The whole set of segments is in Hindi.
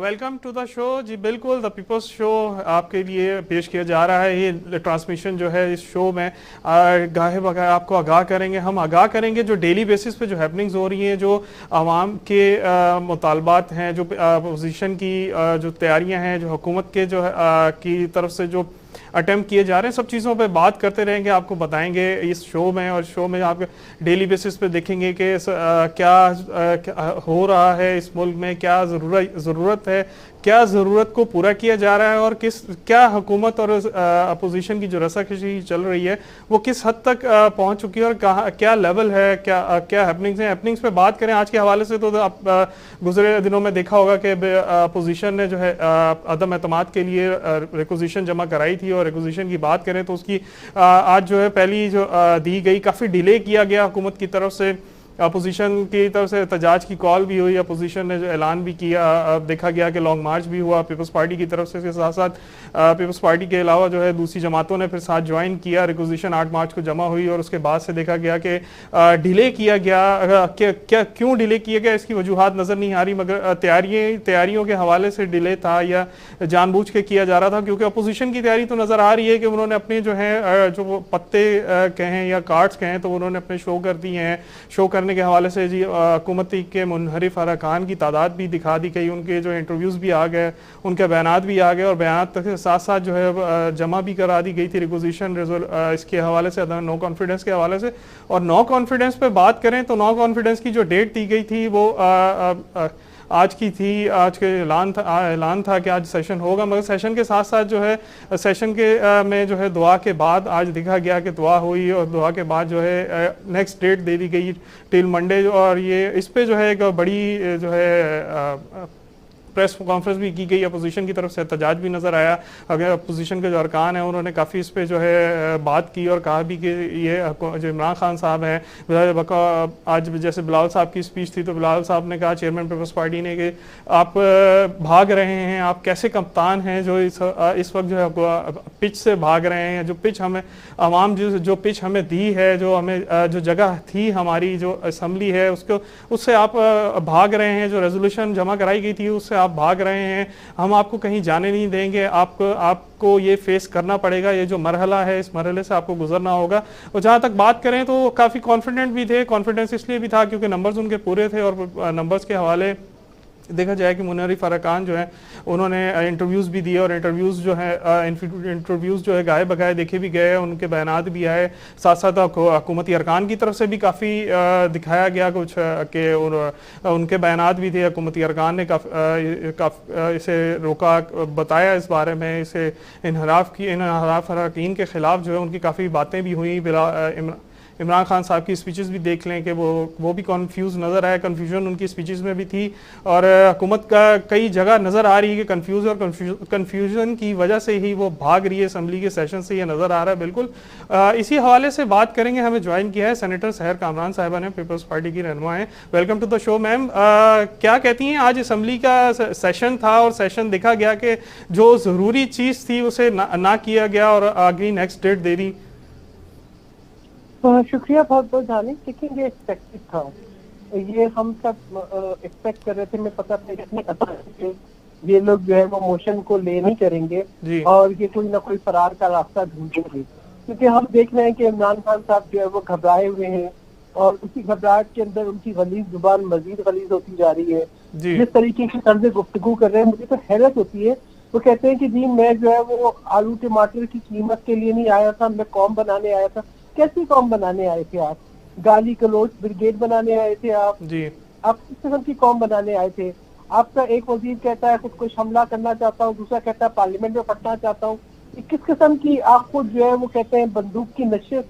वेलकम टू द शो जी। बिल्कुल, द पीपल्स शो आपके लिए पेश किया जा रहा है। ये ट्रांसमिशन जो है इस शो में गाहे बगाहे आपको आगाह करेंगे। हम आगाह करेंगे जो डेली बेसिस पे जो हैपनिंग्स हो रही हैं, जो आवाम के मुतालबात हैं, जो अपोजिशन की जो तैयारियां हैं, जो हुकूमत के जो की तरफ से जो अटेम्प्ट किए जा रहे हैं, सब चीज़ों पे बात करते रहेंगे, आपको बताएंगे इस शो में। और शो में आप डेली बेसिस पे देखेंगे कि क्या हो रहा है इस मुल्क में, क्या ज़रूरत है, क्या ज़रूरत को पूरा किया जा रहा है, और क्या हुकूमत और अपोजिशन की जो रसाकशी चल रही है वो किस हद तक पहुंच चुकी है, और कहाँ क्या लेवल है, क्या हैपनिंग्स हैं। हैपनिंग्स पे बात करें आज के हवाले से तो आप गुजरे दिनों में देखा होगा कि अपोजिशन ने जो है अदम एतमाद के लिए रिक्विजिशन जमा कराई थी। और रिक्विजिशन की बात करें तो उसकी आज जो है पहली जो दी गई, काफ़ी डिले किया गया हुकूमत की तरफ से। अपोजिशन की तरफ से एहतजाज की कॉल भी हुई, अपोजिशन ने जो ऐलान भी किया, देखा गया कि लॉन्ग मार्च भी हुआ पीपल्स पार्टी की तरफ से। इसके साथ साथ पीपल्स पार्टी के अलावा जो है दूसरी जमातों ने फिर साथ ज्वाइन किया। रिक्विजिशन 8 मार्च को जमा हुई और उसके बाद से देखा गया कि डिले किया गया। क्यों डिले किया गया इसकी वजूहात नज़र नहीं आ रही, मगर तैयारियों के हवाले से डिले था या जानबूझ के किया जा रहा था। क्योंकि अपोजिशन की तैयारी तो नज़र आ रही है कि उन्होंने अपने जो है जो पत्ते कहें या कार्ड्स कहें तो उन्होंने अपने शो कर दिए हैं। शो करने के हवाले से जी हुकूमती के मुनहरिफ अरकान की तादाद भी दिखा दी गई, उनके जो इंटरव्यूज़ भी आ गए, उनके बयानात भी आ गए, और बयानात के साथ साथ जो है जमा भी करा दी गई थी रिक्विजिशन इसके हवाले से, नो कॉन्फिडेंस के हवाले से। और नो कॉन्फिडेंस पे बात करें तो नो कॉन्फिडेंस की जो डेट दी गई थी वो आज की थी। आज के ऐलान था कि आज सेशन होगा, मगर सेशन के साथ साथ जो है सेशन के में जो है दुआ के बाद आज देखा गया कि दुआ हुई, और दुआ के बाद जो है नेक्स्ट डेट दे दी गई टिल मंडे। और ये इस पे जो है एक बड़ी जो है प्रेस कॉन्फ्रेंस भी की गई, अपोजिशन की तरफ से एहतजाज भी नज़र आया। अगर अपोजिशन के जो अरकान हैं उन्होंने काफ़ी इस पे जो है बात की और कहा भी कि ये जो इमरान खान साहब हैं, आज जैसे बिलावल साहब की स्पीच थी तो बिलावल साहब ने कहा, चेयरमैन पीपल्स पार्टी ने, कि आप भाग रहे हैं, आप कैसे कप्तान हैं जो इस वक्त जो है पिच से भाग रहे हैं। जो पिच हमें आवाम जो पिच हमें दी है, जो हमें जो जगह थी हमारी जो असम्बली है उससे आप भाग रहे हैं। जो रेजोल्यूशन जमा कराई गई थी उससे आप भाग रहे हैं। हम आपको कहीं जाने नहीं देंगे, आपको ये फेस करना पड़ेगा, ये जो मरहला है इस मरहले से आपको गुजरना होगा। और जहाँ तक बात करें तो काफ़ी कॉन्फिडेंट भी थे। कॉन्फिडेंस इसलिए भी था क्योंकि नंबर्स उनके पूरे थे, और नंबर्स के हवाले देखा जाए कि मुनहरिफ अरकान जो है उन्होंने इंटरव्यूज़ भी दिए, और इंटरव्यूज़ जो है गाए बगाए देखे भी गए, उनके बयानात भी आए। साथ साथ हुकूमती अरकान की तरफ से भी काफ़ी दिखाया गया कुछ कि उनके बयानात भी थे। हुकूमती अरकान ने इसे रोका, बताया इस बारे में, इसे इनहराफ अरकान के ख़िलाफ़ जो है उनकी काफ़ी बातें भी हुई। इमरान खान साहब की स्पीचेस भी देख लें कि वो भी कन्फ्यूज नज़र आया, कन्फ्यूजन उनकी स्पीचेस में भी थी। और हुकूमत का कई जगह नज़र आ रही है कि कन्फ्यूजन की वजह से ही वो भाग रही है असम्बली के सेशन से, ये नज़र आ रहा है। बिल्कुल इसी हवाले से बात करेंगे। हमें ज्वाइन किया है सेनेटर सहर कामरान साहिबा ने, पीपल्स पार्टी की रहनुमा हैं। Welcome to the show ma'am. क्या कहती हैं, आज असम्बली का सेशन था और सेशन देखा गया कि जो ज़रूरी चीज़ थी उसे ना किया गया और अगली नेक्स्ट डेट दे दी। शुक्रिया बहुत बहुत जानी। देखिए ये एक्सपेक्टेड था, ये हम सब एक्सपेक्ट कर रहे थे। मैं पता ये लोग जो है वो मोशन को ले नहीं करेंगे और ये कोई ना कोई फरार का रास्ता ढूंढेंगे, क्योंकि हम देख रहे हैं कि इमरान खान साहब जो है वो घबराए हुए हैं, और उसी घबराहट के अंदर उनकी गलीज जुबान मजीद गलीज होती जा रही है। जिस तरीके की तर्ज गुफ्तगू कर रहे हैं, मुझे तो हैरत होती है। वो कहते हैं कि जी मैं जो है वो आलू टमाटर की कीमत के लिए नहीं आया था, मैं कौम बनाने आया था। कैसी कौम बनाने आए थे आप? गाली गलोच ब्रिगेड बनाने आए थे आप जी? आप किस किस्म की कौम बनाने आए थे? आपका एक वजीर कहता है कुछ हमला करना चाहता हूँ, दूसरा कहता है पार्लियामेंट में फटना चाहता हूँ। किस किस्म की आपको जो है वो कहते हैं बंदूक की नशिश,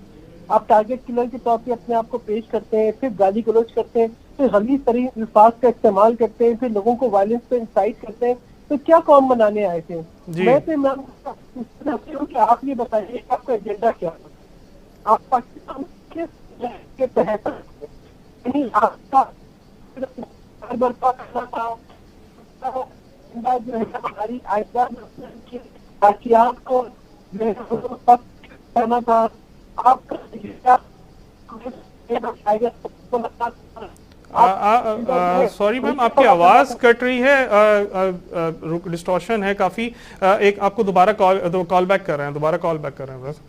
आप टारगेट किलर के तौर पे अपने आप को पेश करते हैं, फिर गाली गलोच करते हैं, फिर गलीज तरीन अल्फाज का इस्तेमाल करते हैं, फिर लोगों को वायलेंस पे इंसाइट करते हैं। तो क्या कौम बनाने आए थे? मैं तो आप ये बताइए आपका एजेंडा क्या है? आप पाकिस्तान के तहत आपका बर्पा करना था, जो है हमारी आइडियाज को करना था। आपका सॉरी मैम, आपकी आवाज कट रही है, डिस्टॉर्शन है काफी। एक आपको दोबारा कॉल बैक कर रहे हैं, दोबारा कॉल बैक कर रहे हैं बस।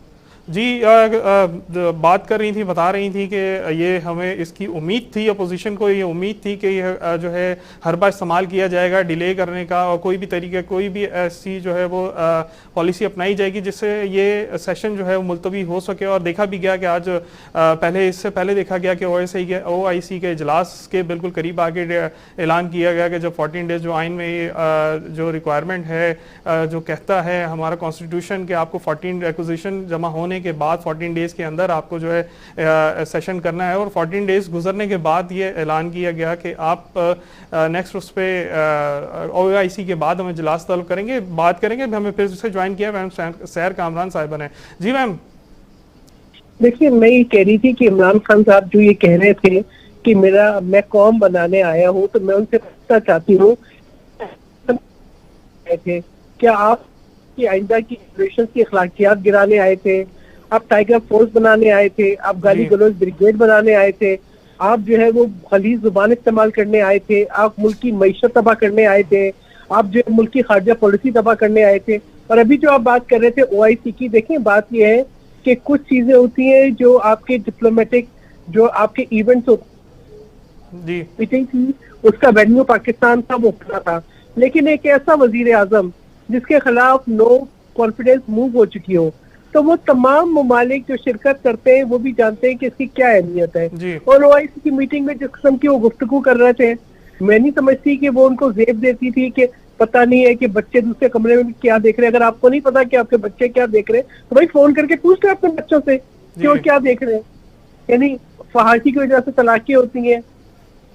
जी, बात कर रही थी, बता रही थी कि ये हमें इसकी उम्मीद थी, अपोजिशन को ये उम्मीद थी कि ये जो है हर बार इस्तेमाल किया जाएगा डिले करने का, और कोई भी तरीके, कोई भी ऐसी जो है वो पॉलिसी अपनाई जाएगी जिससे ये सेशन जो है वो मुलतवी हो सके। और देखा भी गया कि आज पहले, इससे पहले देखा गया कि OIC के इजलास के बिल्कुल करीब आके ऐलान किया गया कि जब 14 डेज जो आइन में जो रिक्वायरमेंट है, जो कहता है हमारा कॉन्स्टिट्यूशन कि आपको 14 एक्विजिशन जमा होने के बाद 14 डेज के अंदर आपको जो है सेशन करना है, और 14 डेज गुजरने के बाद ये ऐलान किया गया कि आप नेक्स्ट उस पे OIC के बाद हम इजलास तलब करेंगे, बात करेंगे। हमें फिर से ज्वाइन किया मैम सैर कामरान साहिबा ने। जी मैम। देखिए, मैं ये कह रही थी कि इमरान खान साहब जो ये कह रहे थे कि मैं कौम बनाने आया हूँ, तो मैं उनसे पूछना चाहती हूँ, क्या आप की आइंदा की जनरेशन की अखलाकियात गिराने आए थे? आप टाइगर फोर्स बनाने आए थे? आप गाली गलौज ब्रिगेड बनाने आए थे? आप जो है वो खलीज जुबान इस्तेमाल करने आए थे? आप मुल्क की मईशत तबाह करने आए थे? आप जो है मुल्क की खारजा पॉलिसी तबाह करने आए थे? और अभी जो आप बात कर रहे थे OIC की, देखें बात यह है कि कुछ चीजें होती हैं जो आपके डिप्लोमेटिक, जो आपके इवेंट्स होते मीटिंग थी, उसका वेन्यू पाकिस्तान था, वो खुला था। लेकिन एक ऐसा वजीर आजम जिसके खिलाफ नो कॉन्फिडेंस मूव हो चुकी हो, तो वो तमाम ममालिक जो शिरकत करते हैं वो भी जानते हैं कि इसकी क्या अहमियत है। और OIC की मीटिंग में जिस किस्म की वो गुफ्तगू कर रहे थे, मैं नहीं समझती कि वो उनको जेब देती थी कि पता नहीं है कि बच्चे दूसरे कमरे में क्या देख रहे हैं। अगर आपको नहीं पता कि आपके बच्चे क्या देख रहे हैं, तो भाई फोन करके पूछ रहे अपने बच्चों से कि वो क्या देख रहे हैं। यानी फहाशी की वजह से तलाक़ें होती हैं।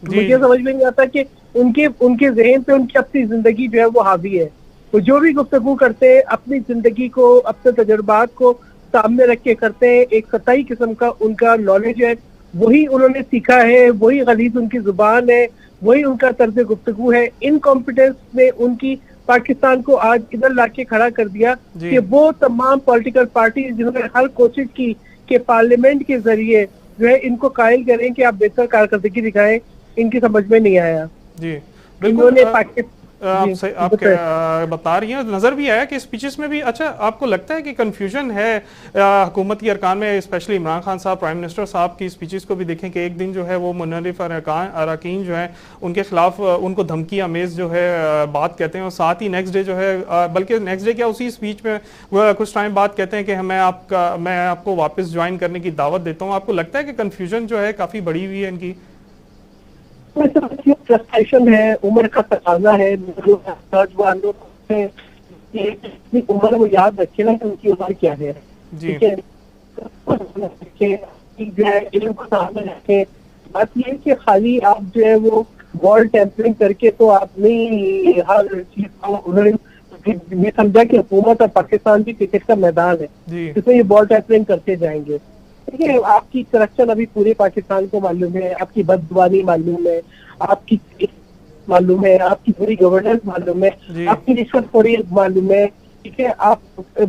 मुझे समझ में नहीं आता कि उनके ज़हन पे उनकी अपनी जिंदगी जो है वो हावी है। वो जो भी गुफ्तगू करते हैं अपनी जिंदगी को, अपने तजुर्बात को सामने रख के करते हैं। एक सतही किस्म का उनका नॉलेज है, वही उन्होंने सीखा है, वही गलीज उनकी जुबान है, वही उनका तर्ज गुफ्तगू है। इनकॉम्पिटेंस ने उनकी पाकिस्तान को आज इधर लाके खड़ा कर दिया कि वो तमाम पॉलिटिकल पार्टी जिन्होंने हर कोशिश की कि पार्लियामेंट के जरिए जो है इनको कायल करें कि आप बेहतर कारकर्दगी दिखाएं, इनकी समझ में नहीं आया। जी बिल्कुल, आप बता रही हैं, नजर भी आया कि स्पीचेस में भी। अच्छा, आपको लगता है कि कंफ्यूजन है हुकूमत की अरकान में, स्पेशली इमरान खान साहब, प्राइम मिनिस्टर साहब की स्पीचेस को भी देखें कि एक दिन जो है वो मुनरिफ अरकान जो है उनके खिलाफ उनको धमकी आमेज जो है बात कहते हैं, और साथ ही नेक्स्ट डे जो है, बल्कि नेक्स्ट डे क्या उसी स्पीच में वो कुछ टाइम बाद कहते हैं कि मैं आपको वापस ज्वाइन करने की दावत देता हूँ। आपको लगता है कि कंफ्यूजन जो है काफी बड़ी हुई है इनकी? फ्रस्ट्रेशन है, उम्र का तकाजा है, उम्र वो याद रखे ना कि उनकी उम्र क्या है। ठीक है, जो है इल्म को सामने रखे। बात ये है कि खाली आप जो है वो बॉल टेम्परिंग करके तो आप नहीं हर चीज को, उन्होंने समझा कि हुकूमत और पाकिस्तान भी क्रिकेट का मैदान है जिसमें ये बॉल टेम्परिंग करते जाएंगे। देखिए, आपकी करप्शन अभी पूरे पाकिस्तान को मालूम है, आपकी बदजुबानी मालूम है, आपकी मालूम है, आपकी पूरी गवर्नेंस मालूम है, आपकी रिश्वतखोरी मालूम है। ठीक है, आप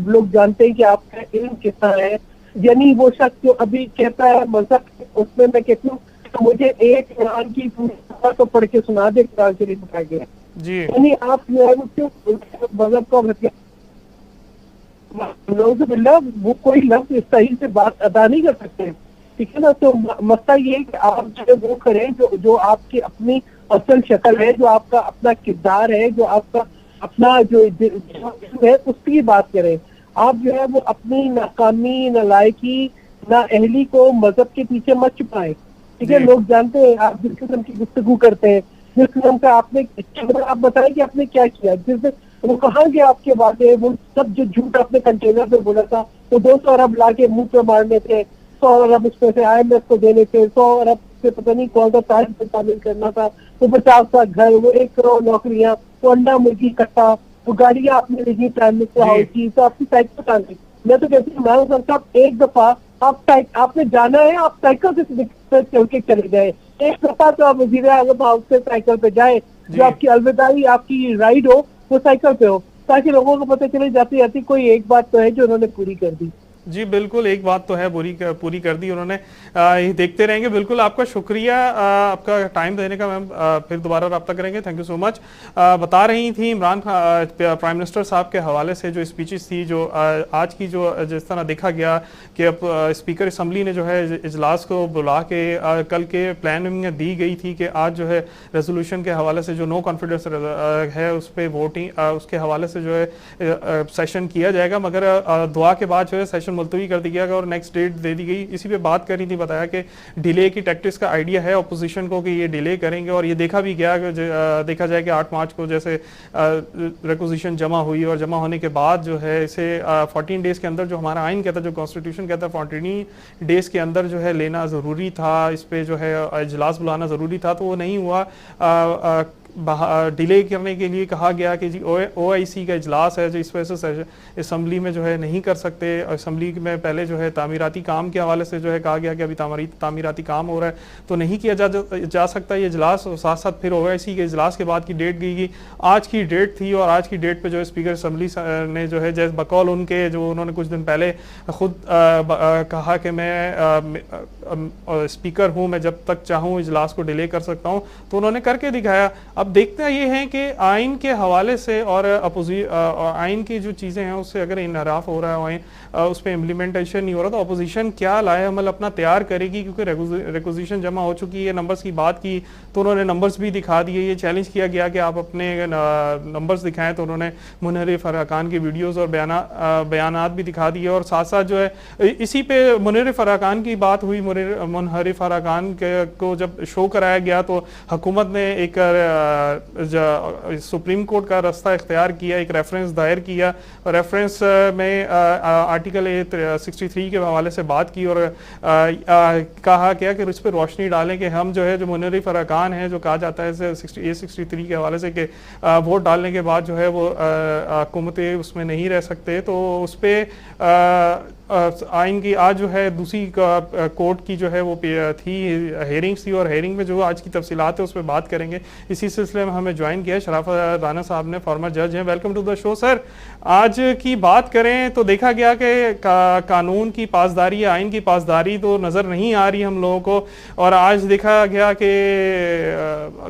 लोग जानते हैं कि आपका इल्म कितना है। यानी वो शख्स जो अभी कहता है मजहब, उसमें मैं कहती हूँ तो मुझे एक कुरान की पूरी तो पढ़ के सुना दे, कुरान शरीफ उठा के। यानी आप जो है क्यों मजहब का वो कोई लफ्ज सही से बात अदा नहीं कर सकते। ठीक है ना, तो मसला ये है कि आप जो है वो करें जो आपकी अपनी असल शक्ल है, जो आपका अपना किरदार है, जो आपका अपना जो है उसकी बात करें। आप जो है वो अपनी नाकामी, नालायकी, नाअहली को मजहब के पीछे मत छुपाएं। ठीक है, लोग जानते हैं आप जिस किस्म की गुफ्तगू करते हैं, जिस किस्म का आपने, आप बताएं कि आपने क्या किया, जिस वो कहाँ गया आपके वादे, वो सब जो झूठ आपने कंटेनर पे बोला था, वो 200 अरब ला के मुंह पे मारने थे, 100 अरब उसमें से IMF को देने थे, 100 अरब से पता नहीं कौन सा ताज पे शामिल करना था, वो 50 लाख घर, वो 1 करोड़ नौकरियां, वो अंडा मुर्गी इकट्ठा, वो गाड़ियां आपने ली प्राइम मिनिस्टर हाउस की, तो आपकी साइकिल कहाँ गई? मैं तो कहती हूँ इमरान साहब, एक दफा आपने जाना है, आप साइकिल से चल के चले जाए। एक दफा तो आप वजीर आजम हाउस से साइकिल पे जाए, जो आपकी अलविदाई, आपकी राइड हो वो साइकिल पे हो, ताकि लोगों को पता चले जाती जाती कोई एक बात तो है जो उन्होंने पूरी कर दी। जी बिल्कुल, एक बात तो है पूरी कर दी उन्होंने। ये देखते रहेंगे। बिल्कुल आपका शुक्रिया, आपका टाइम देने का। मैम फिर दोबारा रब्ता करेंगे। Thank you so much. बता रही थी इमरान खान प्राइम मिनिस्टर साहब के हवाले से जो स्पीचेस थी, जो आज की जो जिस तरह देखा गया कि अब स्पीकर असम्बली ने जो है इजलास को बुला के कल के प्लानिंग में दी गई थी कि आज जो है रेजोल्यूशन के हवाले से जो नो कॉन्फिडेंस है उस पर वोटिंग उसके हवाले से जो है सेशन किया जाएगा, मगर दुआ के बाद जो है सेशन मुलतवी कर दिया गया और नेक्स्ट डेट दे दी गई। इसी पे बात करी थी, बताया कि डिले की टैक्टिक्स का आइडिया है अपोजिशन को कि ये डिले करेंगे, और ये देखा भी गया कि देखा जाए कि 8 मार्च को जैसे रिक्विजिशन जमा हुई और जमा होने के बाद जो है इसे 14 डेज के अंदर, जो हमारा आइन कहता है, जो कॉन्स्टिट्यूशन कहता है 14 डेज के अंदर जो है लेना ज़रूरी था, इस पे जो है इजलास बुलाना ज़रूरी था, तो वो नहीं हुआ। डिले करने के लिए कहा गया कि जी OIC का इजलास है, जो इस वजह से असम्बली में जो है नहीं कर सकते। असम्बली में पहले जो है तामीराती काम के हवाले से जो है कहा गया कि अभी तामीराती काम हो रहा है तो नहीं किया जा सकता ये इजलास। साथ साथ फिर OIC के इजलास के बाद की डेट गई, आज की डेट थी, और आज की डेट पे जो है स्पीकर असम्बली ने जो है जैसे बकौल उनके, जो उन्होंने कुछ दिन पहले खुद कहा कि मैं स्पीकर हूँ, मैं जब तक चाहूँ इजलास को डिले कर सकता हूँ, तो उन्होंने करके दिखाया। अब देखते हैं ये है कि आइन के हवाले से और आइन की जो चीज़ें हैं उससे अगर इनहराफ हो रहा है, उस पर इम्प्लीमेंटेशन नहीं हो रहा, तो अपोजिशन क्या लाए अमल अपना तैयार करेगी, क्योंकि रिक्विजिशन जमा हो चुकी है। नंबर्स की बात की तो उन्होंने नंबर्स भी दिखा दिए। ये चैलेंज किया गया कि आप अपने नंबर्स दिखाएं, तो उन्होंने मुनहरिफ अरकान की वीडियोज़ और बयानात भी दिखा दिए। और साथ साथ जो है इसी पे मुनहरिफ अरकान की बात हुई। मुनहरिफ अरकान को जब शो कराया गया तो हुकूमत ने एक सुप्रीम कोर्ट का रास्ता इख्तियार किया, एक रेफरेंस दायर किया, और रेफरेंस में आर्टिकल 63 के हवाले से बात की, और कहा गया कि इस पर रोशनी डालें कि हम जो है जो मुनहरिफ अरकान है, जो कहा जाता है 63 के हवाले से कि वोट डालने के बाद जो है वो हुकूमतें उसमें नहीं रह सकते, तो उस पर आइन की आज जो है दूसरी कोर्ट की जो है वो थी हेयरिंग्स थी, और हेयरिंग में जो आज की तफसीलात है उस पर बात करेंगे। इसी सिलसिले में हमें ज्वाइन किया शराफत राना साहब ने, फॉर्मर जज हैं। Welcome to the show sir. आज की बात करें तो देखा गया कि कानून की पासदारी या आइन की पासदारी तो नज़र नहीं आ रही हम लोगों को, और आज देखा गया कि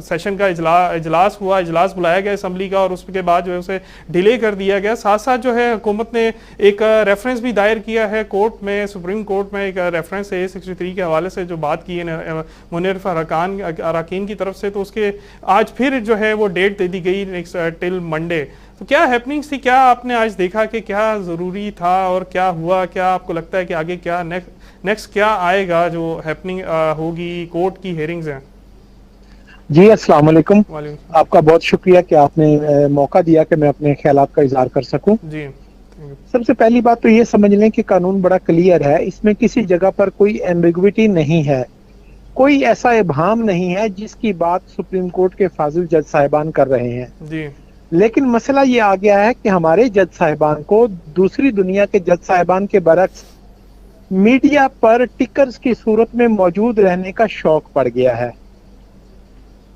सेशन का इजलास हुआ, इजलास बुलाया गया असम्बली का, और उसके बाद जो है उसे डिले कर दिया गया। साथ साथ जो है हुकूमत ने एक रेफरेंस भी दायर किया है कोर्ट में, सुप्रीम कोर्ट में एक रेफरेंस है 63 के हवाले से जो बात की है मुनहरिफ अरकान की तरफ से, तो उसके आज फिर जो है वो डेट दे दी गई नेक्स्ट टिल मंडे। तो क्या हैपनिंग्स थी, क्या आपने आज देखा कि क्या ज़रूरी था और क्या हुआ, क्या आपको लगता है कि आगे क्या नेक्स्ट क्या आएगा जो हैपनिंग होगी, कोर्ट की हेयरिंग्स हैं? जी अस्सलाम वालेकुम। आपका बहुत शुक्रिया कि आपने मौका दिया कि मैं अपने ख्यालात का इजहार कर सकूं। जी, सबसे पहली बात तो ये समझ लें कि कानून बड़ा क्लियर है, इसमें किसी जगह पर कोई एम्बिग्विटी नहीं है, कोई ऐसा इबहाम नहीं है जिसकी बात सुप्रीम कोर्ट के फाजिल जज साहिबान कर रहे हैं जी। लेकिन मसला ये आ गया है कि हमारे जज साहिबान को दूसरी दुनिया के जज साहिबान के बरक्स मीडिया पर टिकर्स की सूरत में मौजूद रहने का शौक पड़ गया है।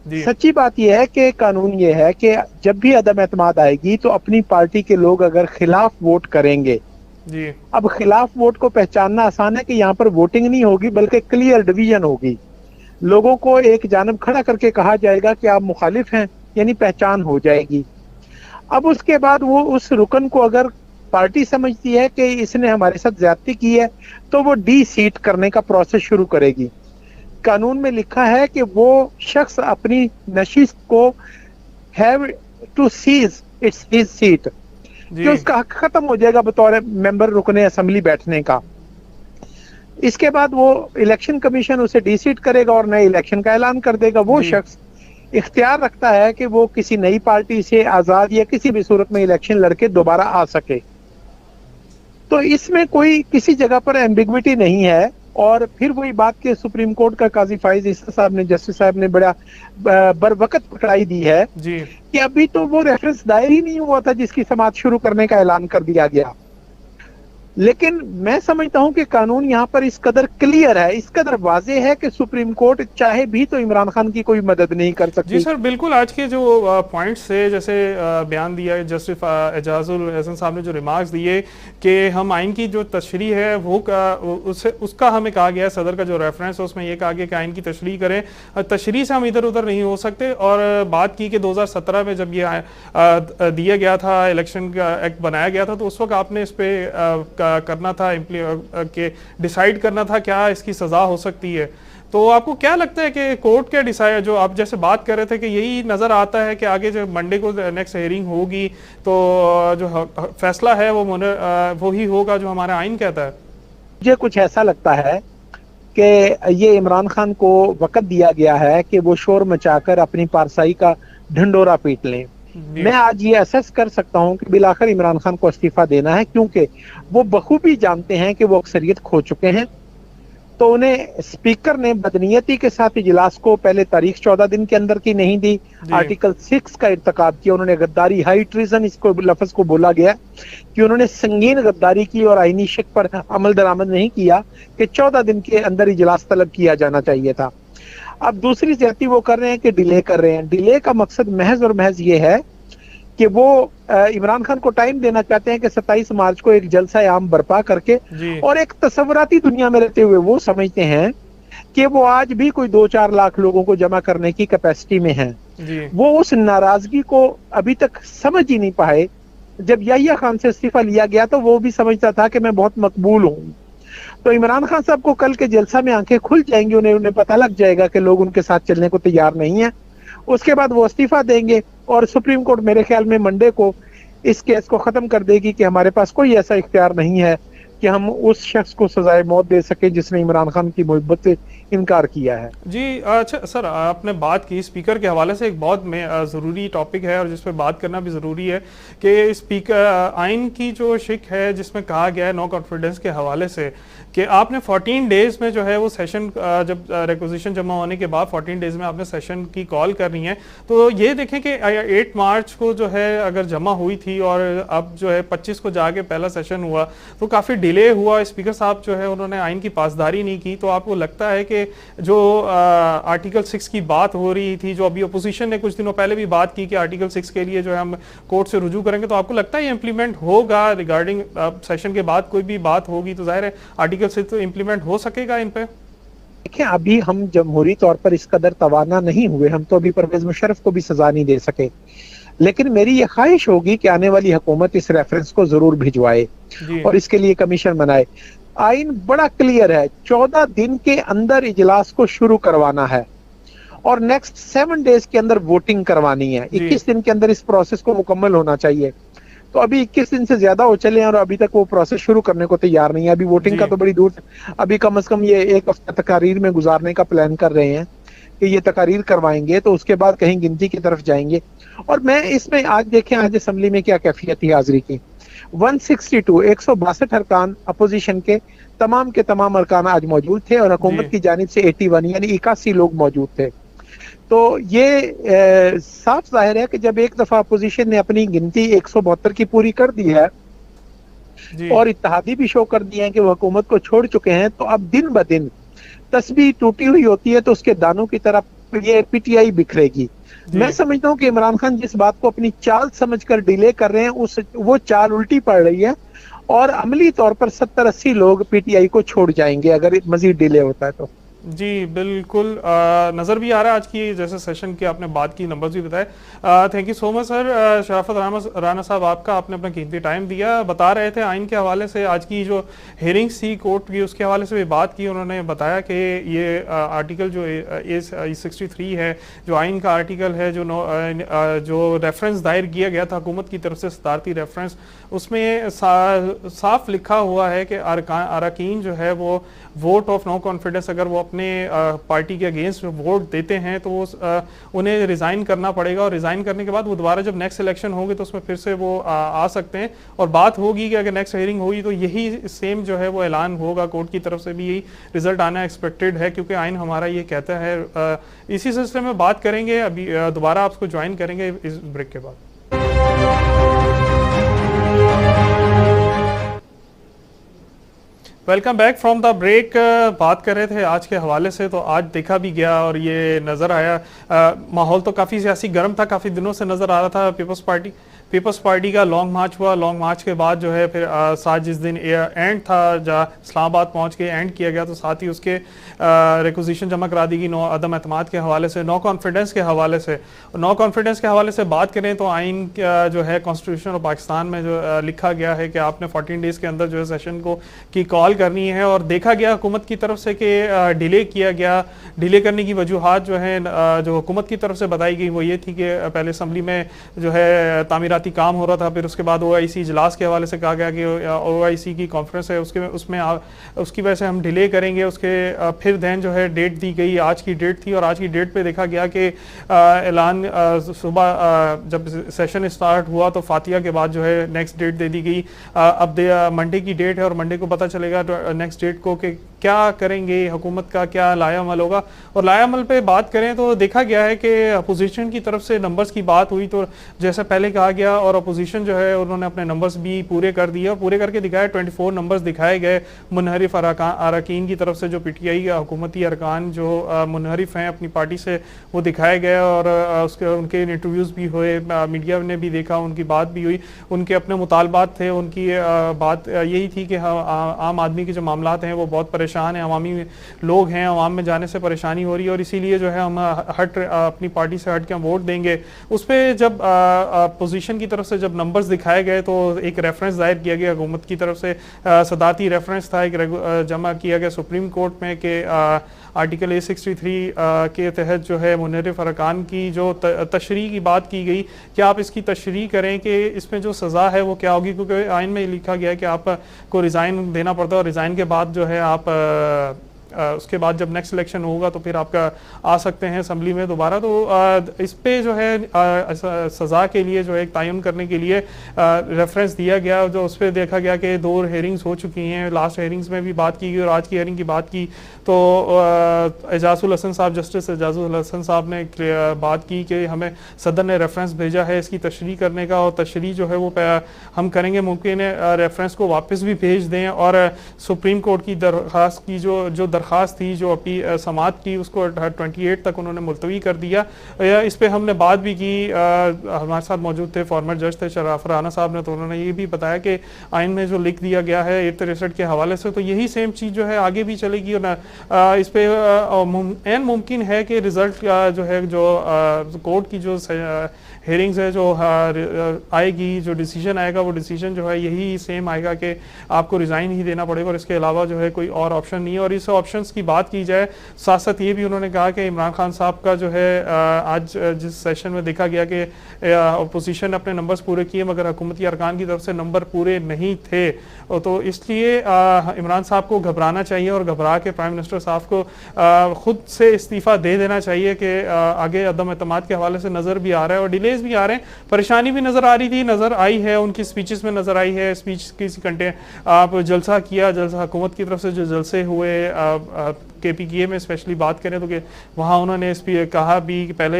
सच्ची बात यह है कि कानून ये है कि जब भी अदम एतमाद आएगी तो अपनी पार्टी के लोग अगर खिलाफ वोट करेंगे जी। अब खिलाफ वोट को पहचानना आसान है कि यहाँ पर वोटिंग नहीं होगी बल्कि क्लियर डिवीजन होगी। लोगों को एक जानब खड़ा करके कहा जाएगा कि आप मुखालिफ हैं, यानी पहचान हो जाएगी। अब उसके बाद वो उस रुकन को अगर पार्टी समझती है कि इसने हमारे साथ ज्यादती की है तो वो डी सीट करने का प्रोसेस शुरू करेगी। कानून में लिखा है कि वो शख्स अपनी नशिस्त को have to cease its his seat, कि उसका हक खत्म हो जाएगा बतौर मेंबर रुकने असेंबली बैठने का। इसके बाद वो इलेक्शन कमीशन उसे डी सीट करेगा और नए इलेक्शन का ऐलान कर देगा। वो शख्स इख्तियार रखता है कि वो किसी नई पार्टी से आजाद या किसी भी सूरत में इलेक्शन लड़के दोबारा आ सके। तो इसमें कोई किसी जगह पर एम्बिग्विटी नहीं है। और फिर वही बात के सुप्रीम कोर्ट का काजी फाइज ईसा साहब ने, जस्टिस साहब ने बड़ा बर वक्त पकड़ाई दी है जी कि अभी तो वो रेफरेंस दायर ही नहीं हुआ था जिसकी समाअत शुरू करने का ऐलान कर दिया गया। लेकिन मैं समझता हूं कि कानून यहाँ पर इस कदर क्लियर है, इस कदर वाज़ेह है कि सुप्रीम कोर्ट चाहे भी तो इमरान खान की कोई मदद नहीं कर सकती। जी सर, बिल्कुल। आज के जो पॉइंट्स थे, जैसे बयान दिया जस्टिस एजाजुल हसन साहब ने जो रिमार्क्स दिए कि हम आइन की जो तशरीह है वो उसका हमें कहा गया है, सदर का जो रेफरेंस है उसमें ये कहा गया कि आइन की तशरीह करें, तशरीह से हम इधर उधर नहीं हो सकते। और बात की कि 2017 में जब ये दिया गया था, इलेक्शन का एक्ट बनाया गया था, तो उस वक्त आपने इस पर करना था कि डिसाइड करना था क्या इसकी सजा हो सकती है। तो आपको क्या लगता है कि कोर्ट क्या डिसाइड, जो आप जैसे बात कर रहे थे कि यही नजर आता है कि आगे जो मंडे को नेक्स्ट हियरिंग होगी तो जो फैसला है वो ही होगा जो हमारा आइन कहता है? मुझे कुछ ऐसा लगता है कि ये इमरान खान को वक़्त दिया गया है कि वो शोर मचाकर अपनी पारसाई का ढंडोरा पीट लें। मैं आज ये असेस कर सकता हूं कि बिलाखिर इमरान खान को इस्तीफा देना है, क्योंकि वो बखूबी जानते हैं कि वो अक्सरियत खो चुके हैं। तो उन्हें स्पीकर ने बदनीयती के साथ इजलास को पहले तारीख 14 दिन के अंदर की नहीं दी, आर्टिकल 6 का इर्तकाब किया, उन्होंने गद्दारी, हाई ट्रीजन इसको लफ्ज को बोला गया कि उन्होंने संगीन गद्दारी की और आईनी शक पर अमल दरामद नहीं किया कि 14 दिन के अंदर इजलास तलब किया जाना चाहिए था। अब दूसरी ज्यादती वो कर रहे हैं कि डिले कर रहे हैं। डिले का मकसद महज और महज ये है कि वो इमरान खान को टाइम देना चाहते हैं कि 27 मार्च को एक जलसा आम बर्पा करके, और एक तस्वुराती दुनिया में रहते हुए वो समझते हैं कि वो आज भी कोई 2-4 लाख लोगों को जमा करने की कैपेसिटी में है। वो उस नाराजगी को अभी तक समझ ही नहीं पाए। जब याहिया खान से इस्तीफा लिया गया तो वो भी समझता था कि मैं बहुत मकबूल हूँ। तो इमरान खान साहब को कल के जलसा में आंखें खुल जाएंगी, उन्हें पता लग जाएगा कि लोग उनके साथ चलने को तैयार नहीं है। उसके बाद वो इस्तीफा देंगे और सुप्रीम कोर्ट मेरे ख्याल में मंडे को इस केस को खत्म कर देगी कि हमारे पास कोई ऐसा इख्तियार नहीं है कि हम उस शख्स को सजाए मौत दे सके जिसने इमरान खान की मोहब्बत से इनकार किया है। जी अच्छा सर, आपने बात की स्पीकर के हवाले से, एक बहुत ज़रूरी टॉपिक है और जिस पर बात करना भी ज़रूरी है कि स्पीकर आइन की जो शिक है जिसमें कहा गया है नो कॉन्फिडेंस के हवाले से कि आपने 14 डेज में जो है वो सेशन, जब रिक्वेजिशन जमा होने के बाद 14 डेज में आपने सेशन की कॉल करनी है। तो ये देखें कि 8 मार्च को जो है अगर जमा हुई थी और अब जो है 25 को जाके पहला सेशन हुआ तो काफ़ी डिले हुआ। स्पीकर साहब जो है उन्होंने आइन की पासदारी नहीं की। तो आपको लगता है कि जो आर्टिकल 6 की बात हो रही थी, जो अभी अपोजिशन ने कुछ दिनों पहले भी बात की कि आर्टिकल 6 के लिए जो है हम कोर्ट से रुजू करेंगे, तो आपको लगता है ये इंप्लीमेंट होगा? रिगार्डिंग सेशन के बाद कोई भी बात होगी तो जाहिर है आर्टिकल 6 तो इंप्लीमेंट हो सकेगा इन पे? देखिए, अभी हम जमहूरी तौर पर इस कदर तवाना नहीं हुए, हम तो अभी परवेज मुशर्रफ को भी सजा नहीं दे सके। लेकिन मेरी ये ख्वाहिश होगी कि आने वाली हुकूमत इस रेफरेंस को जरूर भिजवाए और इसके लिए कमीशन बनाए। आइन बड़ा क्लियर है, 14 दिन के अंदर इजलास को शुरू करवाना है और नेक्स्ट 7 डेज के अंदर वोटिंग करवानी है। 21 दिन के अंदर इस प्रोसेस को मुकम्मल होना चाहिए। तो अभी 21 दिन से ज्यादा हो चले हैं और अभी तक वो प्रोसेस शुरू करने को तैयार नहीं है। अभी वोटिंग का तो बड़ी दूर, अभी कम से कम ये 1 हफ्ता तकारीर में गुजारने का प्लान कर रहे हैं कि ये तकारीर करवाएंगे तो उसके बाद कहीं गिनती की तरफ जाएंगे। और मैं इसमें आज देखें आज असेंबली में क्या कैफियत थी हाजिरी की। 162 अरकान अपोजिशन के तमाम अरकान आज मौजूद थे और हुकूमत की जानिब से 81 यानी 81 लोग मौजूद थे। तो ये साफ जाहिर है कि जब एक दफा अपोजिशन ने अपनी गिनती 172 की पूरी कर दी है और इत्तेहादी भी शो कर दिए हैं कि वो हुकूमत को छोड़ चुके हैं, तो अब दिन ब दिन तस्बीह टूटी हुई होती है तो उसके दानों की तरफ ये पीटीआई बिखरेगी। मैं समझता हूं कि इमरान खान जिस बात को अपनी चाल समझकर डिले कर रहे हैं वो चाल उल्टी पड़ रही है और अमली तौर पर 70-80 लोग पीटीआई को छोड़ जाएंगे अगर मजीद डिले होता है तो। जी बिल्कुल, नज़र भी आ रहा है आज की जैसे सेशन की आपने बात की, नंबर्स भी बताए। Thank you so much sir. शराफत राना साहब, आपका आपने अपना कीमती टाइम दिया। बता रहे थे आइन के हवाले से आज की जो हेयरिंग्स थी कोर्ट की उसके हवाले से भी बात की। उन्होंने बताया कि ये आर्टिकल जो A63 है, जो आइन का आर्टिकल है, जो रेफरेंस दायर किया गया था हुकूमत की तरफ से, सदारती रेफरेंस, उसमें साफ लिखा हुआ है कि अरकान जो है वो वोट ऑफ नो कॉन्फिडेंस अगर वो अपने पार्टी के अगेंस्ट वोट देते हैं तो वो उन्हें रिज़ाइन करना पड़ेगा और रिज़ाइन करने के बाद वो दोबारा जब नेक्स्ट इलेक्शन होंगे तो उसमें फिर से वो आ सकते हैं। और बात होगी कि अगर नेक्स्ट हियरिंग होगी तो यही सेम जो है वो ऐलान होगा, कोर्ट की तरफ से भी यही रिजल्ट आना एक्सपेक्टेड है क्योंकि आइन हमारा ये कहता है। इसी सिलसिले में बात करेंगे, अभी दोबारा आपको ज्वाइन करेंगे इस ब्रेक के बाद। Welcome back from the break. बात कर रहे थे आज के हवाले से, तो आज देखा भी गया और ये नज़र आया, माहौल तो काफ़ी सियासी गर्म था, काफ़ी दिनों से नज़र आ रहा था। पीपल्स पार्टी का लॉन्ग मार्च हुआ, लॉन्ग मार्च के बाद जो है फिर साथ जिस दिन एंड था जहाँ इस्लामाबाद पहुँच के एंड किया गया, तो साथ ही उसके रिक्विजिशन जमा करा दी गई नो अदम एतमाद के हवाले से, नो कॉन्फिडेंस के हवाले से। नो कॉन्फिडेंस के हवाले से बात करें तो आइन जो है कॉन्स्टिट्यूशन ऑफ पाकिस्तान में जो लिखा गया है कि आपने 14 डेज़ के अंदर जो है सेशन को की कॉल करनी है, और देखा गया हुकूमत की तरफ से कि डिले किया गया। डिले करने की वजूहात जो है जो हुकूमत की तरफ से बताई गई वो ये थी कि पहले असम्बली में जो है तामीराती काम हो रहा था, फिर उसके बाद OIC इजलास के हवाले से कहा गया कि OIC की कॉन्फ्रेंस है उसमें उसकी वजह से हम डिले करेंगे। उसके फिर दैन जो है डेट दी गई, आज की डेट थी, और आज की डेट पे देखा गया कि ऐलान सुबह जब सेशन स्टार्ट हुआ तो फातिहा के बाद जो है नेक्स्ट डेट दे दी गई। अब मंडे की डेट है और मंडे को पता चलेगा नेक्स्ट डेट को कि क्या करेंगे, हुकूमत का क्या लायामल होगा। और लायामल पे बात करें तो देखा गया है कि अपोजिशन की तरफ से नंबर्स की बात हुई, तो जैसा पहले कहा गया, और अपोजिशन जो है उन्होंने अपने नंबर्स भी पूरे कर दिए और पूरे करके दिखाए। 24 नंबर्स दिखाए गए मुनहरिफ अरकान की तरफ से, जो PTI हुकूमती अरकान जो मुनहरिफ हैं अपनी पार्टी से, वो दिखाए गए, और उसके उनके इंटरव्यूज़ भी हुए, मीडिया ने भी देखा, उनकी बात भी हुई, उनके अपने मुतालबात थे। उनकी बात यही थी कि आम आदमी के जो मामलात हैं वो बहुत परेशान हैं, अवामी लोग हैं, अवाम में जाने से परेशानी हो रही है, और इसीलिए जो है हम अपनी पार्टी से हट के हम वोट देंगे। उस पर जब पोजीशन की तरफ से जब नंबर्स दिखाए गए तो एक रेफरेंस दायर किया गया हुकूमत की तरफ से, सदाती रेफरेंस था, एक जमा किया गया सुप्रीम कोर्ट में कि आर्टिकल 863 के तहत जो है मुनहरिफ अरकान की जो तशरीह की बात की गई, कि आप इसकी तशरीह करें कि इसमें जो सज़ा है वो क्या होगी, क्योंकि आइन में लिखा गया है कि आपको रिज़ाइन देना पड़ता है, और रिज़ाइन के बाद जो है आप उसके बाद जब नेक्स्ट इलेक्शन होगा तो फिर आपका आ सकते हैं असम्बली में दोबारा। तो इस पे जो है सज़ा के लिए जो है एक तयन करने के लिए रेफरेंस दिया गया, जो उस पर देखा गया कि 2 हेयरिंग्स हो चुकी हैं, लास्ट हेयरिंग्स में भी बात की गई और आज की हेयरिंग की बात की तो एजाजुल हसन साहब, जस्टिस एजाजुल हसन साहब ने बात की कि हमें सदर ने रेफरेंस भेजा है इसकी तशरीह करने का, और तशरीह जो है वो हम करेंगे, मुमकिन है रेफरेंस को वापस भी भेज दें, और सुप्रीम कोर्ट की दरख्वास्त की जो दरख्वास्त थी जो अपनी समात की उसको 28 तक उन्होंने मुलतवी कर दिया। इस पे हमने बात भी की, हमारे साथ मौजूद थे फॉर्मर जज थे शराफ राना साहब ने, तो उन्होंने ये भी बताया कि आइन में जो लिख दिया गया है 863 के हवाले से, तो यही सेम चीज़ जो है आगे भी चलेगी, और इस पे एन मुमकिन है कि रिजल्ट जो है जो कोर्ट की जो हेयरिंग्स है जो आएगी, जो डिसीजन आएगा वो डिसीजन जो है यही सेम आएगा कि आपको रिज़ाइन ही देना पड़ेगा और इसके अलावा जो है कोई और ऑप्शन नहीं है। और इस ऑप्शंस की बात की जाए, साथ साथ ये भी उन्होंने कहा कि इमरान खान साहब का जो है आज जिस सेशन में देखा गया कि अपोजिशन ने अपने नंबर्स पूरे किए मगर हुकूमती अरकान की तरफ से नंबर पूरे नहीं थे, तो इसलिए इमरान साहब को घबराना चाहिए और घबरा के प्राइम मिनिस्टर साहब को खुद से इस्तीफ़ा दे देना चाहिए कि आगे अदम एतमाद के हवाले से नज़र भी आ रहा है और डिलेज भी आ रहे हैं, परेशानी भी नज़र आ रही थी, नज़र आई है, उनकी स्पीचेस में नज़र आई है। स्पीच किसी कंटेंट आप जलसा किया, जलसा हुकूमत की तरफ से जो जलसे हुए KPKA में स्पेशली बात करें तो कि वहाँ उन्होंने कहा भी कि पहले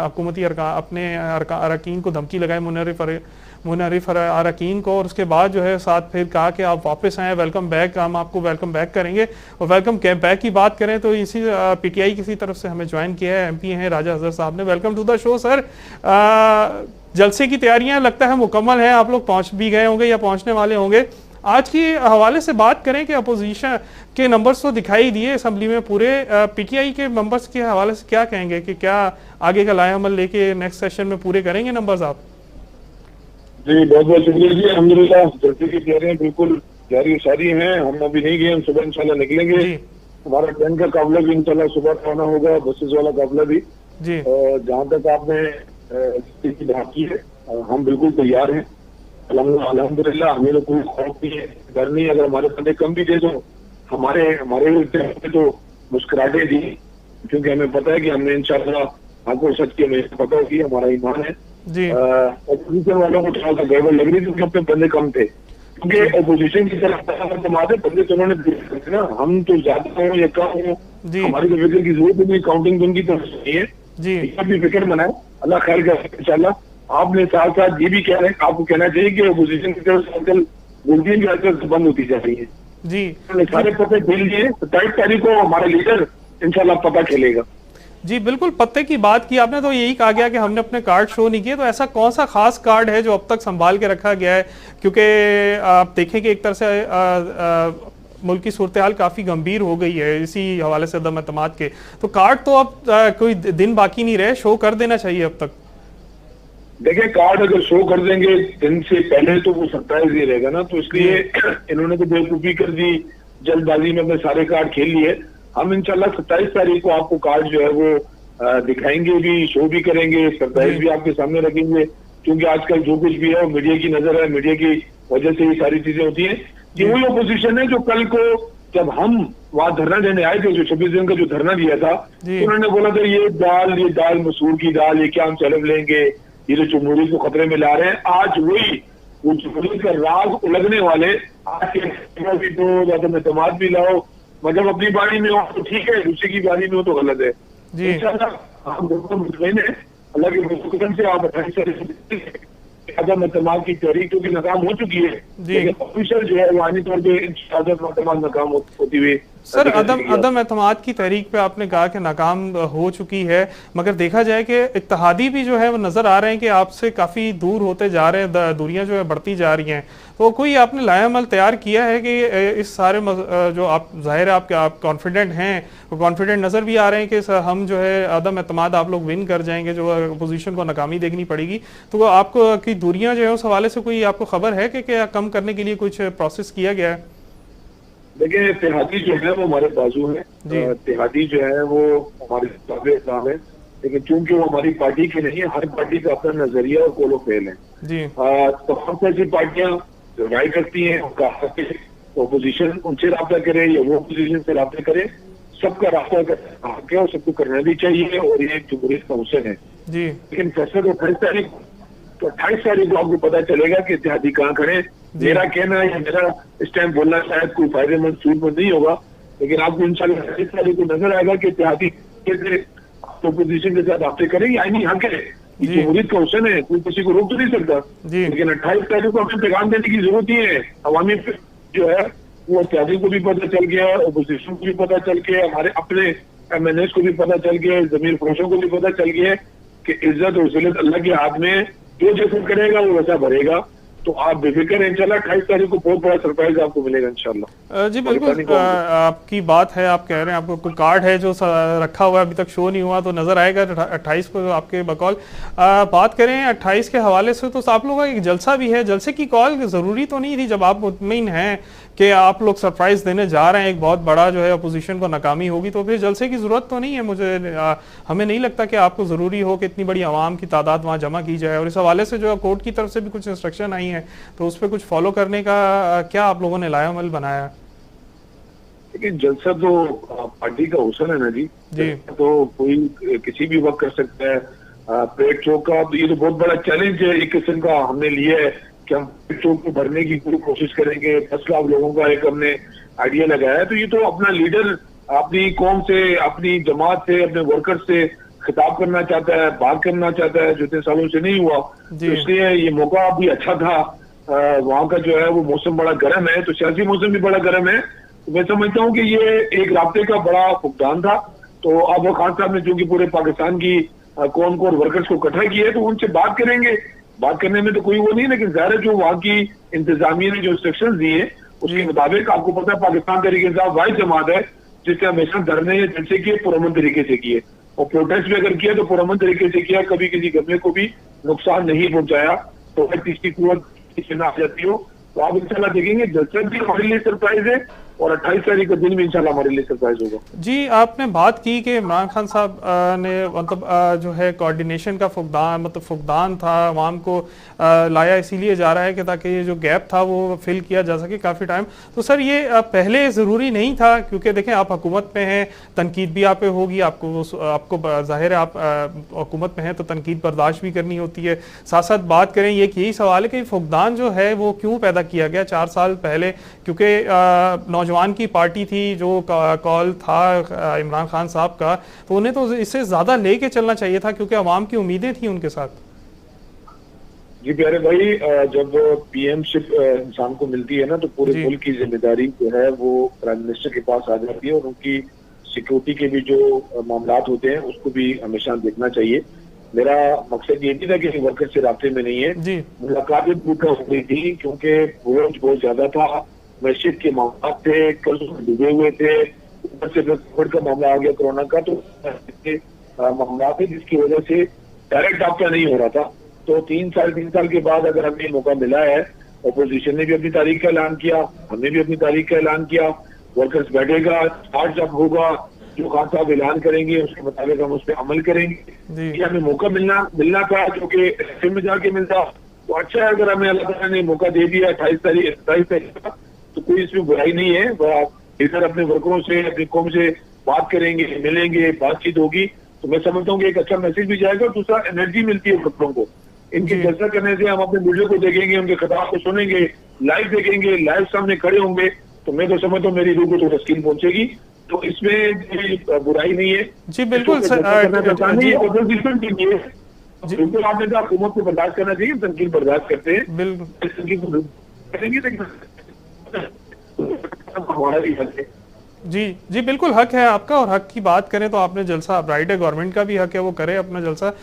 हुकूमती अपने अरकान को धमकी लगाए मुनहरिफ अरकान को, और उसके बाद जो है साथ फिर कहा कि आप वापस आएँ, वेलकम बैक, हम आपको वेलकम बैक करेंगे। और वेलकम बैक की बात करें तो इसी PTI किसी तरफ से हमें ज्वाइन किया है, MP हैं राजा हजर साहब ने। Welcome to the show sir. जलसे की तैयारियां लगता है मुकम्मल हैं, आप लोग पहुंच भी गए होंगे या पहुंचने वाले होंगे। आज की हवाले से बात करें कि अपोजिशन के नंबर्स तो दिखाई दिए असेंबली में पूरे, PTI के नंबर्स के हवाले से क्या कहेंगे कि क्या आगे का लाया अमल लेके नेक्स्ट सेशन में पूरे करेंगे नंबर्स आप? जी बहुत बहुत शुक्रिया जी। अल्हम्दुलिल्लाह जलसे की तैयारियां बिल्कुल जारी सारी हैं, हम अभी नहीं गए, हम सुबह इंशाल्लाह निकलेंगे। हमारा ट्रेन का काफिला भी इंशाल्लाह सुबह रवाना होगा, बसेस वाला काफिला भी जी। जहाँ तक आपने की बात की है हम बिल्कुल तैयार हैं अल्हम्दुलिल्लाह। हमें तो कोई खौफ नहीं है, डर नहीं। अगर हमारे बंदे कम भी थे तो हमारे तो मुस्कुराहटें दी, क्योंकि हमें पता है कि हमने इंशाल्लाह आपको सच की हमें पता है कि हमारा ईमान है जी। अपोजिशन वालों को थोड़ा सा गड़बड़ लग रही थी क्योंकि अपने बंदे कम थे, क्योंकि अपोजिशन की तरफ हमारे बंदे तो उन्होंने ना, हम तो ज्यादा हो या कम हो हमारी तो फिक्र की जरूरत नहीं, काउंटिंग तो उनकी तरफ से नहीं है जी। भी फिक्र बनाए, अल्लाह खैर करे इंशाल्लाह। आपने साथ साथ ये भी कह रहे हैं, आपको कहना चाहिए कि अपोजिशन की तरफ से आजकल गिनती भी आजकल बंद होती जा रही है, जी सारे पते खेल लिए, 27 तारीख को हमारा लीडर इंशाल्लाह पता खेलेगा। जी बिल्कुल, पत्ते की बात की आपने तो यही कहा गया कि हमने अपने कार्ड शो नहीं किए, तो ऐसा कौन सा खास कार्ड है जो अब तक संभाल के रखा गया है? क्योंकि आप देखें कि एक तरह से मुल्क की सूरत हाल काफ़ी गंभीर हो गई है इसी हवाले से अदम एतमाद के, तो कार्ड तो अब कोई दिन बाकी नहीं रहे, शो कर देना चाहिए अब तक। देखिए, कार्ड अगर शो कर देंगे दिन से पहले तो वो सरप्राइज ही रहेगा ना, तो इसलिए इन्होंने तो बेवकूफ़ी कर दी, जल्दबाजी में अपने सारे कार्ड खेल लिए। हम इंशाल्लाह 27 तारीख को आपको कार्ड जो है वो दिखाएंगे भी, शो भी करेंगे, सरप्राइज भी आपके सामने रखेंगे, क्योंकि आजकल जो कुछ भी है वो मीडिया की नजर है, मीडिया की वजह से ये सारी चीजें होती हैं। ये वही अपोजिशन है जो कल को जब हम वहां धरना देने आए थे, जो 26 दिन का जो धरना दिया था, तो उन्होंने बोला था ये दाल मसूर की दाल, ये क्या हम चलब लेंगे, ये जो जमहूरियत को खतरे में ला रहे हैं। आज वही वो जमहूरियत का राज उलगने वाले आज के भी दो ज्यादा एतमाद भी लाओ, मतलब अपनी बारी में हो तो ठीक है, दूसरे की बारी में हो तो गलत है। हम बिल्कुल मुतमईन है अल्लाह के हुक्म से। आप 28 अदम एतमाद की तहरीक क्योंकि नाकाम हो चुकी है, लेकिन ऑफिशियल जो है वो आनी तौर पर अदम एतमाद नाकाम होती हुई। सर, अदम एतमाद की तहरीक पे आपने कहा कि नाकाम हो चुकी है, मगर देखा जाए कि इत्तेहादी भी जो है वो नजर आ रहे हैं कि आपसे काफी दूर होते जा रहे हैं, दूरियां जो है बढ़ती जा रही हैं। तो कोई आपने लायामल तैयार किया है कि इस सारे जो आप जाहिर है आप कॉन्फिडेंट हैं, वो कॉन्फिडेंट नजर भी आ रहे हैं कि हम जो है अदम एतमाद आप लोग विन कर जाएंगे, जो अपोजिशन को नाकामी देखनी पड़ेगी, तो आपको की दूरियां जो है उस हवाले से कोई आपको खबर है कि क्या कम करने के लिए कुछ प्रोसेस किया गया है? देखिए, इत्तेहादी जो है वो हमारे बाजू है, इत्तेहादी जो है वो हमारे इस्लाम है, लेकिन चूंकि वो हमारी पार्टी की नहीं है, हर पार्टी का अपना नजरिया और कोलो फेल है। तमाम से ऐसी पार्टियां जो राय करती हैं, अपोजिशन उनसे रब्ता करे या वो अपोजिशन से रब्ता करे, सबका रास्ता हक है और सबको करना भी चाहिए, और ये जमहूरियत का हुसन है। लेकिन फैसला तो 28 तारीख को आपको पता चलेगा कि इत्तेहादी कहाँ खड़े। मेरा कहना है, मेरा इस टाइम बोलना शायद कोई फायदेमंद सूदमंद नहीं होगा, लेकिन आपको इंशाल्लाह 28 तारीख को नजर आएगा कि इत्तेहादी अपोजिशन के साथ आपसे करेंगे, यानी हक है, जमहूरियत का हुसन है, कोई किसी को रोक तो नहीं सकता। लेकिन 28 तारीख को हमें पैगाम देने की जरूरत ही है। अवामी जो है वो इत्तेहादी को भी पता चल गया, अपोजिशन को भी पता चल गया, हमारे अपने MNAs को भी पता चल गया, जमीर फरोशों को भी पता चल गया कि इज्जत और जिल्लत अल्लाह के हाथ में, जो जैसा करेगा वो वैसा भरेगा। तो आप बेफिक्र इंशाल्लाह 28 तारीख को बहुत बड़ा सरप्राइज आपको मिलेगा इंशाल्लाह। जी बिल्कुल, आपकी बात है, आप कह रहे हैं आपको कोई कार्ड है जो रखा हुआ है, अभी तक शो नहीं हुआ, तो नजर आएगा 28 को आपके बकौल। बात करें 28 के हवाले से, तो आप लोगों का एक जलसा भी है, जलसे की कॉल जरूरी तो नहीं थी जब आप मुतमईन हैं कि आप लोग सरप्राइज देने जा रहे हैं, एक बहुत बड़ा जो है अपोजिशन को नाकामी होगी, तो फिर जलसे की जरूरत तो नहीं है। हमें नहीं लगता कि आपको जरूरी हो कि इतनी बड़ी आवाम की तादाद वहाँ जमा की जाए, और इस हवाले से जो कोर्ट की तरफ से भी कुछ इंस्ट्रक्शन आई है, तो उस पर कुछ फॉलो करने का क्या आप लोगों ने लायामल बनाया? लेकिन जलसा तो पार्टी का हुसन है ना जी, तो कोई किसी भी वक्त कर सकता है। पेट चौक का ये तो बहुत बड़ा चैलेंज है, एक किस्म का हमने लिया है कि हम पेट चौक को भरने की पूरी कोशिश करेंगे। 10 लाख लोगों का एक हमने आइडिया लगाया है, तो ये तो अपना लीडर अपनी कौम से, अपनी जमात से, अपने वर्कर से खिताब करना चाहता है, बात करना चाहता है, जो इतने सालों से नहीं हुआ, तो इसलिए ये मौका भी अच्छा था। वहाँ का जो है वो मौसम बड़ा गर्म है, तो सियासी मौसम भी बड़ा गर्म है, तो मैं समझता हूँ कि ये एक राब्ते का बड़ा फुकदान था। तो अब खान साहब ने चूंकि पूरे पाकिस्तान की कौम को और वर्कर्स को इकट्ठा किया है, तो उनसे बात करेंगे। बात करने में तो कोई वो नहीं, लेकिन जाहिर है जो वहाँ की इंतजामिया ने जो इंस्ट्रक्शन दिए उसके मुताबिक, आपको पता है पाकिस्तान तहरीक इंसाफ वाहिद जमात है जिसने हमेशा धरने या जलसे किए पुरअमन तरीके से किए, और प्रोटेस्ट भी अगर किया तो पुरअमन तरीके से किया, कभी किसी गमले को भी नुकसान नहीं पहुंचाया। तो इसकी कुव्वत आ जाती हो, तो आप इंशाल्लाह देखेंगे जलसा भी हमारे लिए सरप्राइज है, और 28 तारीख का दिन भी इंशाल्लाह हमारे लिए सरप्राइज होगा। जी, आपने बात की कि इमरान खान साहब ने मतलब जो है कोऑर्डिनेशन का फुकदान था, आवाम को लाया इसीलिए जा रहा है कि ताकि ये जो गैप था वो फिल किया जा सके काफ़ी टाइम। तो सर ये पहले ज़रूरी नहीं था, क्योंकि देखें आप हुकूमत में हैं, तनकीद भी आप पे होगी, आपको जाहिर है आप हुकूमत में हैं तो तनकीद बर्दाश्त भी करनी होती है। साथ साथ बात करें ये कि यही सवाल है कि फुकदान जो है वो क्यों पैदा किया गया 4 साल पहले, क्योंकि नौजवान की पार्टी थी जो कॉल था इमरान खान साहब का, तो उन्हें तो इससे ज्यादा लेके चलना चाहिए था, क्योंकि अवाम की उम्मीदें थी उनके साथ। जी प्यारे भाई, जब पीएमशिप इंसान को मिलती है ना, तो पूरे मुल्क की जिम्मेदारी जो है वो प्राइम मिनिस्टर के पास आ जाती है, और उनकी सिक्योरिटी के भी जो मामलात होते हैं उसको भी हमेशा देखना चाहिए। मेरा मकसद ये नहीं था कि वर्कर से रास्ते में नहीं है, मुलाकात भी हो गई थी क्योंकि बोझ बहुत ज्यादा था, मैशियत के मामला थे, कर्ज डूबे हुए थे, ऊपर से कोविड का मामला आ गया, कोरोना का, तो मामला थे जिसकी वजह से डायरेक्ट आपका नहीं हो रहा था। तो 3 साल के बाद अगर हमें मौका मिला है, ऑपोजिशन ने भी अपनी तारीख का ऐलान किया, हमने भी अपनी तारीख का ऐलान किया, वर्कर्स बैठेगा, स्टार्ट जब होगा, जो खान साहब ऐलान करेंगे उसके मुताबिक हम उस पर अमल करेंगे। ये हमें मौका मिलना था, जो कि ऐसे में जाके मिलता तो अच्छा है। अगर हमें अल्लाह ताला ने मौका दे दिया 28 तारीख 27 तारीख का, तो कोई इसमें बुराई नहीं है। इधर अपने वर्करों से, अपनी कौम से बात करेंगे, मिलेंगे, बातचीत होगी, तो मैं समझता हूँ कि एक अच्छा मैसेज भी जाएगा, दूसरा एनर्जी मिलती है वर्करों को। इनकी चर्चा करने से हम अपने वीडियो को देखेंगे, उनके खिताब को सुनेंगे, लाइव देखेंगे, लाइव सामने खड़े होंगे, तो मैं तो समझता हूँ मेरी रूह को तो तस्कीन पहुंचेगी। तो इसमें बुराई नहीं है। जी बिल्कुल सर, ऑपोजिशन के लिए बिल्कुल आपने कहा हुकूमत को बर्दाश्त करना चाहिए, तनकीद बर्दाश्त करते हैं, बिल्कुल करेंगे, हमारा भी हक है। जी बिल्कुल हक है आपका, और हक की बात करें तो आपने जलसा, राइट है, गवर्नमेंट का भी हक है वो करे अपना जलसा,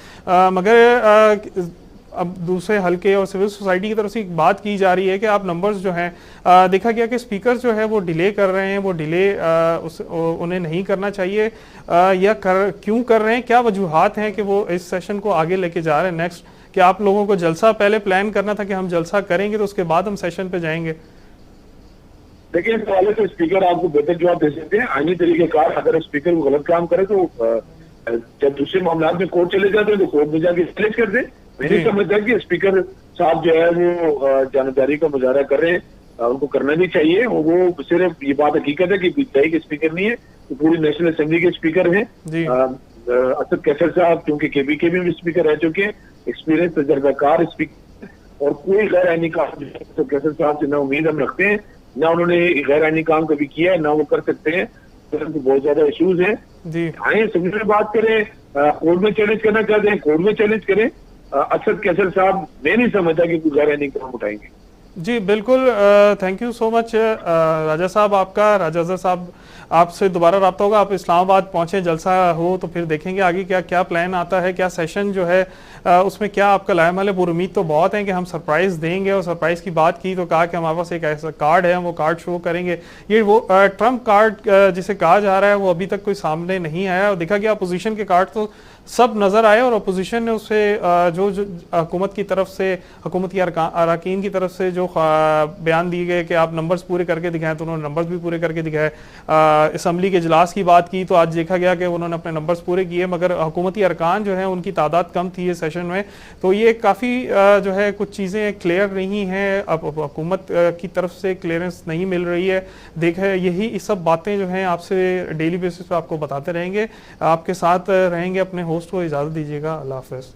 मगर अब दूसरे हल्के और सिविल सोसाइटी की तरफ से एक बात की जा रही है कि आप नंबर्स जो हैं, देखा गया कि स्पीकर जो है वो डिले कर रहे हैं, वो डिले उन्हें नहीं करना चाहिए, या क्यों कर रहे हैं, क्या वजूहात हैं कि वो इस सेशन को आगे लेके जा रहे हैं नेक्स्ट, कि आप लोगों को जलसा पहले प्लान करना था कि हम जलसा करेंगे तो उसके बाद हम सेशन पे जाएंगे? देखिए, इस हवाले से स्पीकर आपको बेहतर जवाब दे सकते हैं। आईनी तरीके कार, अगर स्पीकर को गलत काम करे तो जब दूसरे मामला में कोर्ट चले जाते हैं तो कोर्ट में जाके चैलेंज कर दे। मैंने समझता कि स्पीकर साहब जो है वो जानबदारी का मुजाहरा कर रहे हैं, उनको करना भी चाहिए। वो सिर्फ ये बात हकीकत है कि बीजेपी के स्पीकर नहीं है, तो पूरी नेशनल असेंबली के स्पीकर हैं। असद कैसर साहब क्योंकि केबीके में भी स्पीकर रह चुके हैं, एक्सपीरियंस तजर्बाकार स्पीकर, और कोई गैर आईनी काम असद कैसर साहब से ना उम्मीद हम रखते हैं, ना उन्होंने गैर आईनी काम कभी किया है, ना वो कर सकते हैं। तो बहुत ज्यादा इश्यूज हैं। आए असेंबली में बात करें, कोर्ट में चैलेंज करना चाहते हैं, कोर्ट में चैलेंज करें। असद कैसर साहब मैं नहीं समझता कि कोई गैर आईनी काम उठाएंगे। जी बिल्कुल, थैंक यू सो मच राजा साहब। आपका राजा साहब आपसे दोबारा रब्ता होगा, आप इस्लामाबाद पहुंचे, जलसा हो तो फिर देखेंगे आगे क्या क्या प्लान आता है, क्या सेशन जो है उसमें क्या आपका लाएमल है। पूरी उम्मीद तो बहुत है कि हम सरप्राइज देंगे, और सरप्राइज की बात की तो कहा कि हमारे पास एक ऐसा कार्ड है, हम वो कार्ड शो करेंगे। ये वो ट्रम्प कार्ड जिसे कहा जा रहा है वो अभी तक कोई सामने नहीं आया, और देखा गया अपोजिशन के कार्ड तो सब नजर आए, और अपोजिशन ने उसे जो हुकूमत की तरफ से, हुकूमत की अरकान की तरफ से जो बयान दिए गए कि आप नंबर्स पूरे करके दिखाएं, तो उन्होंने नंबर्स भी पूरे करके दिखाए। असम्बली के इजलास की बात की तो आज देखा गया कि उन्होंने अपने नंबर्स पूरे किए, मगर हुकूमती अरकान जो है उनकी तादाद कम थी इस सेशन में। तो ये काफ़ी जो है कुछ चीज़ें क्लियर नहीं हैं, अब हुकूमत की तरफ से क्लियरेंस नहीं मिल रही है। देखा यही सब बातें जो हैं आपसे डेली बेसिस पे आपको बताते रहेंगे, आपके साथ रहेंगे। अपने होस्ट को इजाज़त दीजिएगा, अल्लाह हाफ़िज़।